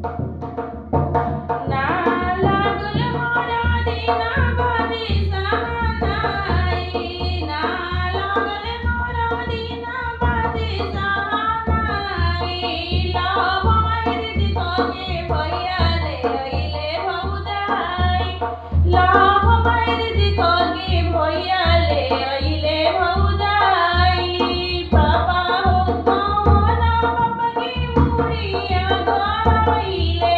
ना लागल मोरा दीना बारी सहानाई, ना लागल मोरा दीना बारी सहानाई। लव मैरिज कके भैया ले अइले भौजाई, लव मैरिज कके भैया ले अइले भौजाई। पापा हो कौन बाप की मुड़िया गइले